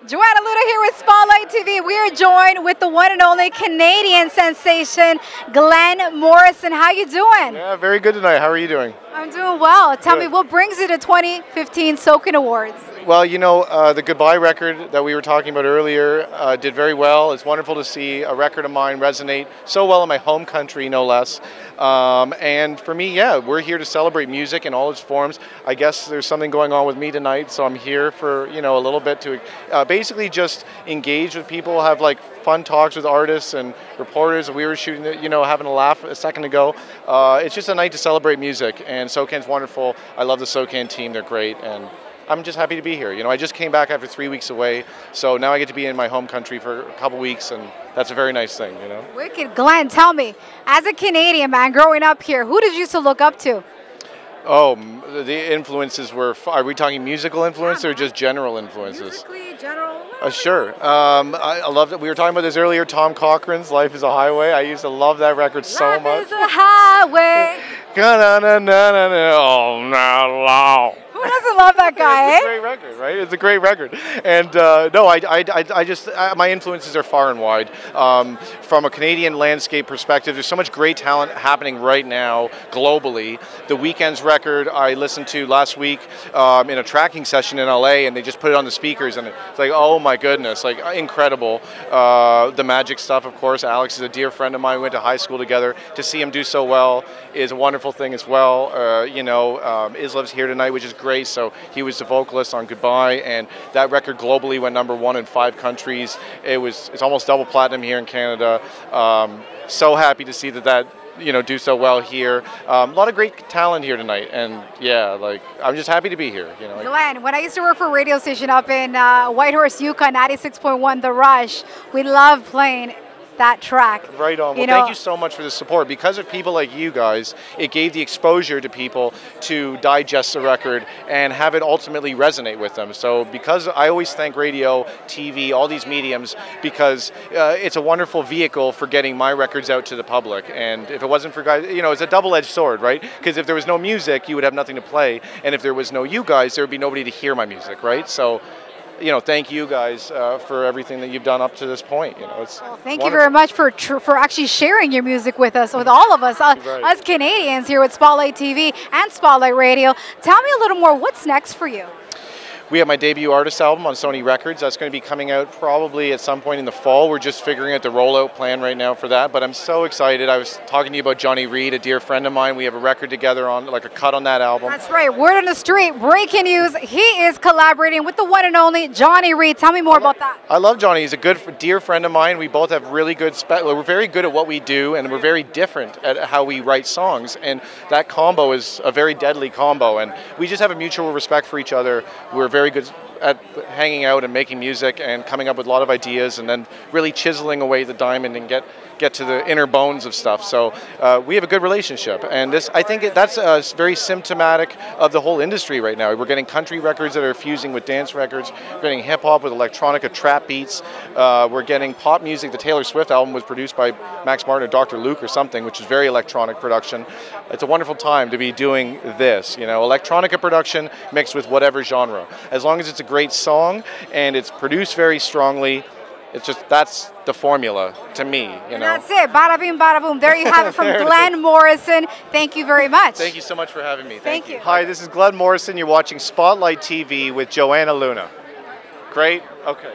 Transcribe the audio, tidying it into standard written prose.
Johanna here with Spotlight TV. We are joined with the one and only Canadian sensation, Glenn Morrison. How you doing? Yeah, very good tonight. How are you doing? I'm doing well. Tell me, what brings you to 2015 Soakin' Awards? Well, you know, the Goodbye record that we were talking about earlier did very well. It's wonderful to see a record of mine resonate so well in my home country, no less. And for me, yeah, we're here to celebrate music in all its forms. I guess there's something going on with me tonight, so I'm here for, you know, a little bit to basically just engage with people, have like fun talks with artists and reporters. We were shooting, you know, having a laugh a second ago. It's just a night to celebrate music, and SoCan's wonderful. I love the SoCan team, they're great, and I'm just happy to be here. You know, I just came back after 3 weeks away, so now I get to be in my home country for a couple weeks, and that's a very nice thing, you know. Wicked. Glenn, tell me, as a Canadian man growing up here, who did you used to look up to? Oh, the influences were, are we talking musical influence or just general influences? Musically, general. Sure. I love that. We were talking about this earlier, Tom Cochran's Life is a Highway. I used to love that record so much. Life is a highway. All night long. Who doesn't love that guy, It's a great record, right? It's a great record. And no, I just, my influences are far and wide. From a Canadian landscape perspective, there's so much great talent happening right now globally. The Weeknd's record I listened to last week in a tracking session in LA, and they just put it on the speakers, and it's like, oh my goodness, like incredible. The Magic stuff, of course. Alex is a dear friend of mine. We went to high school together. To see him do so well is a wonderful thing as well. You know, Islev's here tonight, which is great. So he was the vocalist on Goodbye, and that record globally went #1 in 5 countries. It's almost double platinum here in Canada. So happy to see that you know, do so well here. A lot of great talent here tonight, and yeah, like I'm just happy to be here. You know. Glenn, when I used to work for a radio station up in Whitehorse, Yukon, 96.1 The Rush, we love playing that track. Right on. Well, thank you so much for the support. Because of people like you guys, it gave the exposure to people to digest the record and have it ultimately resonate with them. So because I always thank radio, TV, all these mediums, because it's a wonderful vehicle for getting my records out to the public. And if it wasn't for guys, you know, it's a double-edged sword, right? Because if there was no music, you would have nothing to play. And if there was no you guys, there would be nobody to hear my music, right? So, you know, thank you guys for everything that you've done up to this point. You know, it's thank you very much for actually sharing your music with us, with all of us, us Canadians here with Spotlight TV and Spotlight Radio. Tell me a little more. What's next for you? We have my debut artist album on Sony Records. That's going to be coming out probably at some point in the fall. We're just figuring out the rollout plan right now for that, but I'm so excited. I was talking to you about Johnny Reed, a dear friend of mine. We have a record together on, like a cut on that album. That's right. Word on the street, breaking news. He is collaborating with the one and only Johnny Reed. Tell me more about that. I love Johnny. He's a good, dear friend of mine. We both have really good, we're very good at what we do, and we're very different at how we write songs, and that combo is a very deadly combo, and we just have a mutual respect for each other. We're very good at hanging out and making music and coming up with a lot of ideas, and then really chiseling away the diamond and get to the inner bones of stuff. So we have a good relationship, and this, I think that's very symptomatic of the whole industry right now. We're getting country records that are fusing with dance records. We're getting hip hop with electronica, trap beats. We're getting pop music. The Taylor Swift album was produced by Max Martin or Dr. Luke or something, which is very electronic production. It's a wonderful time to be doing this, you know, electronica production mixed with whatever genre. As long as it's a great song and it's produced very strongly, it's just, that's the formula to me, you know. And that's it. Bada bing, bada boom. There you have it from Glenn Morrison. Thank you very much. Thank you so much for having me. Thank you. Hi, this is Glenn Morrison. You're watching Spotlight TV with Johanna. Great? Okay.